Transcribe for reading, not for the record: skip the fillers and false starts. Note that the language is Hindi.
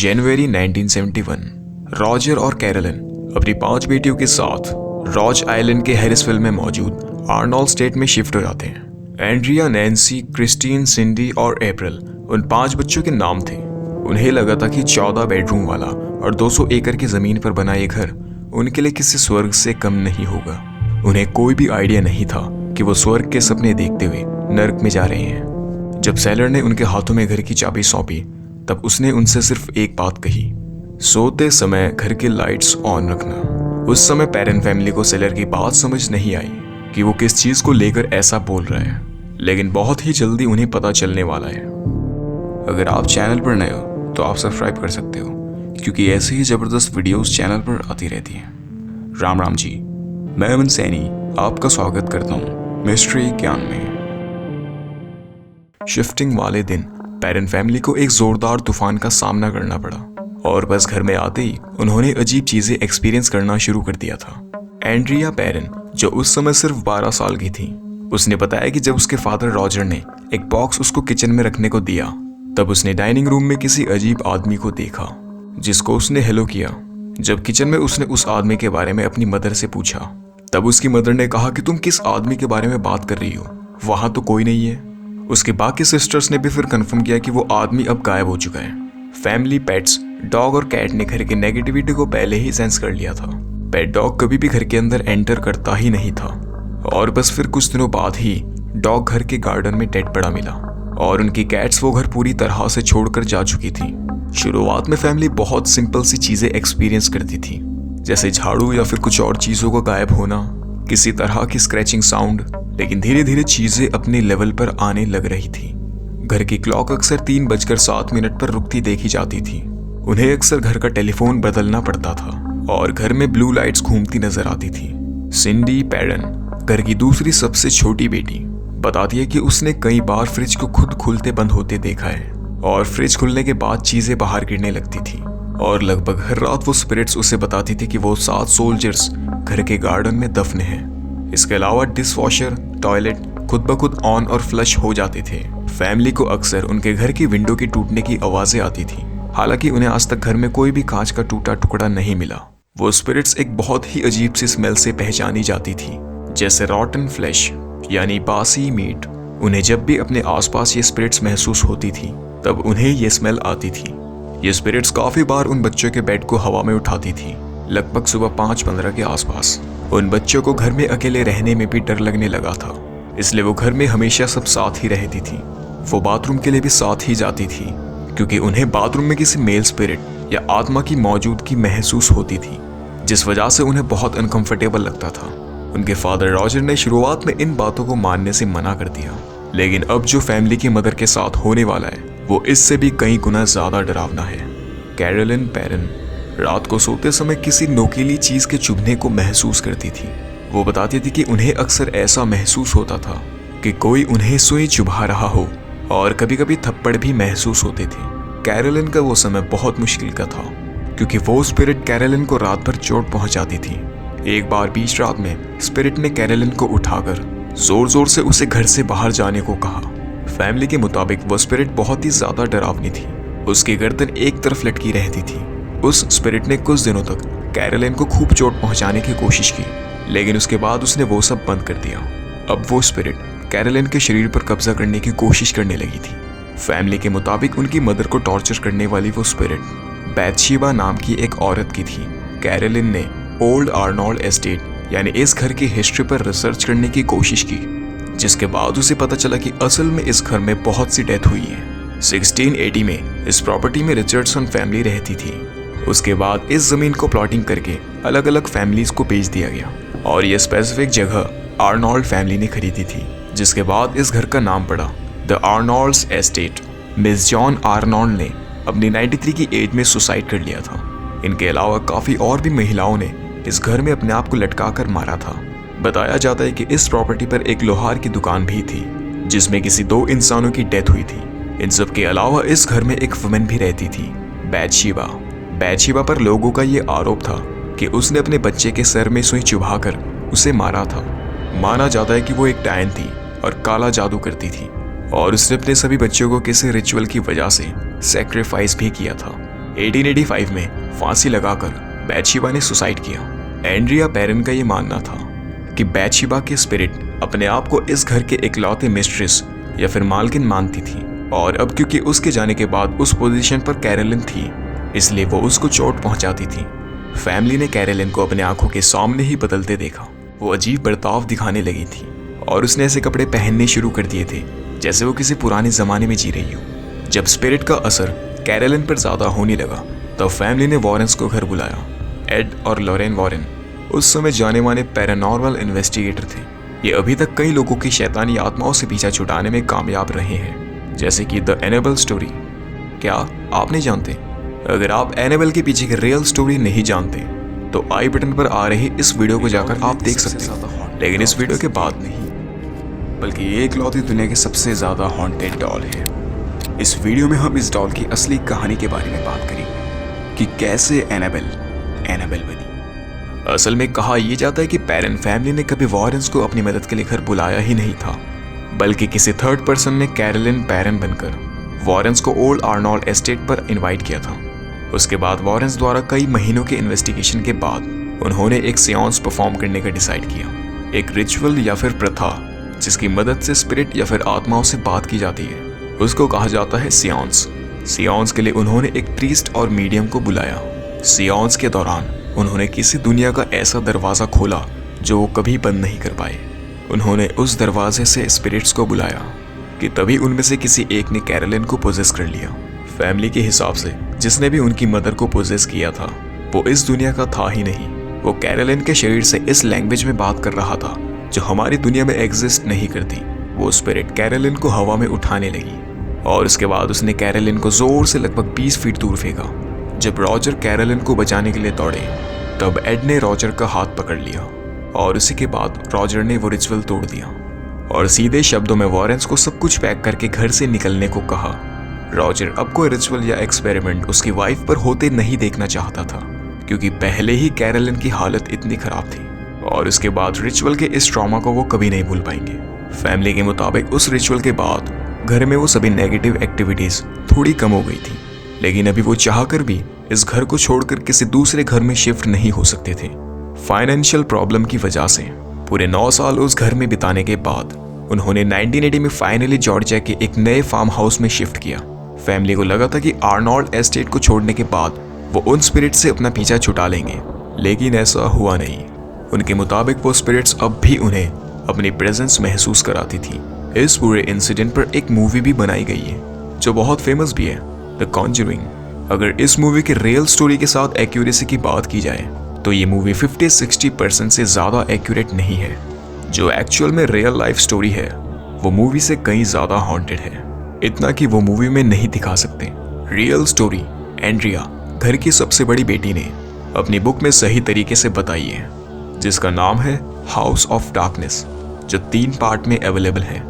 जनवरी 1971 रॉजर और कैरोलिन अपनी 5 बेटियों के साथ रॉज आइलैंड के हैरिसविल में मौजूद आर्नोल्ड स्टेट में शिफ्ट हो जाते हैं। एंड्रिया, नैन्सी, क्रिस्टीन, सिंडी और अप्रैल उन 5 बच्चों के नाम थे। उन्हें लगा था कि 14 बेडरूम वाला और 200 एकड़ की जमीन पर बना ये घर उनके लिए किसी स्वर्ग से कम नहीं होगा। उन्हें कोई भी आइडिया नहीं था कि वो स्वर्ग के सपने देखते हुए नर्क में जा रहे हैं। जब सेलर ने उनके हाथों में घर की चाबी सौंपी तब उसने उनसे सिर्फ एक बात कही, सोते समय घर की लाइट्स ऑन रखना। उस समय पेरेंट फैमिली को सेलर की बात समझ नहीं आई कि वो किस चीज को लेकर ऐसा बोल रहा है, लेकिन बहुत ही जल्दी उन्हें पता चलने वाला है। अगर आप चैनल पर नए हो तो आप सब्सक्राइब कर सकते हो, क्योंकि ऐसे ही जबरदस्त वीडियोस चैनल पर आती रहती हैं। राम राम जी, मैं अमन सैनी आपका स्वागत करता हूँ मिस्ट्री ज्ञान में। शिफ्टिंग वाले दिन पेरेंट फैमिली को एक जोरदार तूफान का सामना करना पड़ा और बस घर में आते ही उन्होंने अजीब चीजें एक्सपीरियंस करना शुरू कर दिया था। एंड्रिया पेरेन, जो उस समय सिर्फ 12 साल की थी, उसने बताया कि जब उसके फादर रॉजर ने एक बॉक्स उसको किचन में रखने को दिया तब उसने डाइनिंग रूम में किसी अजीब आदमी को देखा जिसको उसने हेलो किया। जब किचन में उसने उस आदमी के बारे में अपनी मदर से पूछा तब उसकी मदर ने कहा कि तुम किस आदमी के बारे में बात कर रही हो, वहां तो कोई नहीं है। उसके बाकी सिस्टर्स ने भी फिर कंफर्म किया कि वो आदमी अब गायब हो चुका है। फैमिली, पेट्स, डॉग और कैट ने घर की नेगेटिविटी को पहले ही सेंस कर लिया था। पेट डॉग कभी भी घर के अंदर एंटर करता ही नहीं था और बस फिर कुछ दिनों बाद ही डॉग घर के गार्डन में डेड पड़ा मिला और उनकी कैट्स वो घर पूरी तरह से छोड़कर जा चुकी थी। शुरुआत में फैमिली बहुत सिंपल सी चीजें एक्सपीरियंस करती थी, जैसे झाड़ू या फिर कुछ और चीजों का गायब होना, किसी तरह की स्क्रैचिंग साउंड, लेकिन धीरे धीरे चीजें अपने लेवल पर आने लग रही थी। घर की क्लॉक अक्सर 3:07 पर रुकती देखी जाती थी। उन्हें अक्सर घर का टेलीफोन बदलना पड़ता था और घर में ब्लू लाइट्स घूमती नजर आती थी। सिंडी पेरन, घर की दूसरी सबसे छोटी बेटी, बताती है कि उसने कई बार फ्रिज को खुद खुलते बंद होते देखा है और फ्रिज खुलने के बाद चीजें बाहर गिरने लगती थी और लगभग हर रात वो स्पिरिट्स उसे बताती थी कि वो 7 सोल्जर्स घर के गार्डन में दफन हैं। इसके अलावा डिश वॉशर, टॉयलेट खुद ब खुद ऑन और फ्लश हो जाते थे। फैमिली को अक्सर उनके घर की विंडो की टूटने की आवाजें आती थी, हालांकि उन्हें आज तक घर में कोई भी कांच का टूटा टुकड़ा नहीं मिला। वो स्पिरिट्स एक बहुत ही अजीब सी स्मेल से पहचानी जाती थी, जैसे रॉटन फ्लैश यानी बासी मीट। उन्हें जब भी अपने आसपास ये स्पिरिट्स महसूस होती थी तब उन्हें ये स्मेल आती थी। ये स्पिरिट्स काफी बार उन बच्चों के बेड को हवा में उठाती थी, लगभग सुबह 5:15 के आसपास। उन बच्चों को घर में अकेले रहने में भी डर लगने लगा था, इसलिए वो घर में हमेशा सब साथ ही रहती थी। वो बाथरूम के लिए भी साथ ही जाती थी, क्योंकि उन्हें बाथरूम में किसी मेल स्पिरिट या आत्मा की मौजूदगी महसूस होती थी, जिस वजह से उन्हें बहुत अनकंफर्टेबल लगता था। उनके फादर रॉजर ने शुरुआत में इन बातों को मानने से मना कर दिया, लेकिन अब जो फैमिली की मदर के साथ होने वाला है वो इससे भी कई गुना ज्यादा डरावना है। कैरोलिन पेरन रात को सोते समय किसी नोकीली चीज के चुभने को महसूस करती थी। वो बताती थी कि उन्हें अक्सर ऐसा महसूस होता था कि कोई उन्हें सुई चुभा रहा हो और कभी कभी थप्पड़ भी महसूस होते थे। कैरोलिन का वो समय बहुत मुश्किल का था, क्योंकि वो स्पिरिट कैरोलिन को रात भर चोट पहुंचाती थी। एक बार बीच रात में स्पिरिट ने कैरोलिन को उठाकर जोर जोर से उसे घर से बाहर जाने को कहा। फैमिली के मुताबिक वो स्पिरिट बहुत ही ज्यादा डरावनी थी। उसकी गर्दन एक तरफ लटकी रहती थी। उस स्पिरिट ने कुछ दिनों तक कैरोलिन को खूब चोट पहुंचाने की कोशिश की, लेकिन उसके बाद उसने वो सब बंद कर दिया। अब वो स्पिरिट कैरोलिन के शरीर पर कब्जा करने की कोशिश करने लगी थी। फैमिली के मुताबिक उनकी मदर को टॉर्चर करने वाली वो स्पिरिट बैथशेबा नाम की एक औरत की थी। कैरोलिन ने ओल्ड आर्नोल्ड एस्टेट यानी इस घर की हिस्ट्री पर रिसर्च करने की कोशिश की, जिसके बाद उसे पता चला कि असल में इस घर में बहुत सी डेथ हुई है। 1680 में इस प्रॉपर्टी में रिचर्डसन फैमिली रहती थी। उसके बाद इस जमीन को प्लॉटिंग करके अलग अलग फैमिलीज को बेच दिया गया और यह स्पेसिफिक जगह आर्नोल्ड फैमिली ने खरीदी थी, जिसके बाद इस घर का नाम पड़ा the Arnolds estate. Miss John Arnold ने अपनी 93 की एज में सुसाइड कर लिया था। इनके अलावा काफी और भी महिलाओं ने इस घर में अपने आप को लटका कर मारा था। बताया जाता है कि इस प्रॉपर्टी पर एक लोहार की दुकान भी थी, जिसमें किसी 2 इंसानों की डेथ हुई थी। इन सब के अलावा इस घर में एक वुमेन भी रहती थी, बैथशेबा। बैथशेबा पर लोगों का ये आरोप था कि उसने अपने बच्चे के सर में सुई चुभाकर उसे मारा था। माना जाता है कि वो एक डायन थी और काला जादू करती थी और उसने अपने सभी बच्चों को किसी रिचुअल की वजह से सैक्रिफाइस भी किया था। 1885 में फांसी लगाकर बैथशेबा ने सुसाइड किया। एंड्रिया पेरेन का ये मानना था कि बैथशेबा की स्पिरिट अपने आप को इस घर के इकलौते मिस्ट्रेस या फिर मालकिन मानती थी, और अब क्योंकि उसके जाने के बाद उस पोजीशन पर कैरोलिन थी, इसलिए वो उसको चोट पहुंचाती थी। फैमिली ने कैरोलिन को अपने आंखों के सामने ही बदलते देखा। वो अजीब बर्ताव दिखाने लगी थी और उसने ऐसे कपड़े पहनने शुरू कर दिए थे जैसे वो किसी पुराने जमाने में जी रही हो। जब स्पिरिट का असर कैरोलिन पर ज्यादा होने लगा तब फैमिली ने वॉरेंस को घर बुलाया। एड और लॉरेन वॉरेन उस समय जाने माने पैरानॉर्मल इन्वेस्टिगेटर थे। ये अभी तक कई लोगों की शैतानी आत्माओं से पीछा छुड़ाने में कामयाब रहे हैं, जैसे कि द एनेबल स्टोरी। क्या आप नहीं जानते? अगर आप एनेबल के पीछे की रियल स्टोरी नहीं जानते तो आई बटन पर आ रही इस वीडियो को जाकर आप देख सकते हैं, लेकिन इस वीडियो के बाद नहीं, बल्कि ये इकलौती दुनिया की सबसे ज्यादा हॉन्टेड डॉल है। इस वीडियो में हम इस डॉल की असली कहानी के बारे में बात करेंगे कि कैसे एनेबल बनी। असल में कहा यह जाता है कि पेरेन फैमिली ने कभी वॉरेंस को अपनी मदद के लिए घर बुलाया ही नहीं था, बल्कि किसी थर्ड पर्सन ने कैरोलिन पेरेन बनकर वॉरेंस को ओल्ड आर्नोल्ड एस्टेट पर इनवाइट किया था। उसके बाद वॉरेंस द्वारा कई महीनों के इन्वेस्टिगेशन के बाद उन्होंने एक सियांस परफॉर्म करने का डिसाइड किया, एक रिचुअल या फिर प्रथा जिसकी मदद से स्पिरिट या फिर आत्माओं से बात की जाती है। उसको कहा जाता है सियांस। सियांस के लिए उन्होंने एक प्रीस्ट और मीडियम को बुलाया। सियांस के दौरान उन्होंने किसी दुनिया का ऐसा दरवाजा खोला जो वो कभी बंद नहीं कर पाए। उन्होंने उस दरवाजे से स्पिरिट्स को बुलाया कि तभी उनमें से किसी एक ने कैरोलिन को पोजेस कर लिया। फैमिली के हिसाब से जिसने भी उनकी मदर को पोजेस किया था वो इस दुनिया का था ही नहीं। वो कैरोलिन के शरीर से इस लैंग्वेज में बात कर रहा था जो हमारी दुनिया में एग्जिस्ट नहीं करती। वो स्पिरिट कैरोलिन को हवा में उठाने लगी और उसके बाद उसने कैरोलिन को जोर से लगभग 20 फीट दूर फेंका। जब रॉजर कैरोलिन को बचाने के लिए दौड़े तब एड ने रॉजर का हाथ पकड़ लिया और उसी के बाद रॉजर ने वो रिचुअल तोड़ दिया और सीधे शब्दों में वॉरेंस को सब कुछ पैक करके घर से निकलने को कहा। रॉजर अब कोई रिचुअल या एक्सपेरिमेंट उसकी वाइफ पर होते नहीं देखना चाहता था, क्योंकि पहले ही कैरोलिन की हालत इतनी खराब थी और उसके बाद रिचुअल के इस ट्रॉमा को वो कभी नहीं भूल पाएंगे। फैमिली के मुताबिक उस रिचुअल के बाद घर में वो सभी नेगेटिव एक्टिविटीज थोड़ी कम हो गई थी, लेकिन अभी वो चाहकर भी इस घर को छोड़कर किसी दूसरे घर में शिफ्ट नहीं हो सकते थे। फाइनेंशियल प्रॉब्लम की वजह से पूरे 9 साल उस घर में बिताने के बाद उन्होंने 1980 में फाइनली जॉर्जिया के एक नए फार्म हाउस में शिफ्ट किया। फैमिली को लगा था कि आर्नोल्ड एस्टेट को छोड़ने के बाद वो उन स्पिरिट से अपना पीछा छुटा लेंगे, लेकिन ऐसा हुआ नहीं। उनके मुताबिक वो स्पिरिट्स अब भी उन्हें अपनी प्रेजेंस महसूस कराती थी। इस पूरे इंसिडेंट पर एक मूवी भी बनाई गई है जो बहुत फेमस भी है, द कॉन्जरिंग। अगर इस मूवी की रियल स्टोरी के साथ एक्यूरेसी की बात की जाए तो ये मूवी 50-60% से ज़्यादा एक्यूरेट नहीं है। जो एक्चुअल में रियल लाइफ स्टोरी है वो मूवी से कहीं ज़्यादा हॉन्टेड है, इतना कि वो मूवी में नहीं दिखा सकते। रियल स्टोरी एंड्रिया, घर की सबसे बड़ी बेटी, ने अपनी बुक में सही तरीके से बताई है, जिसका नाम है हाउस ऑफ डार्कनेस, जो 3 पार्ट में अवेलेबल है।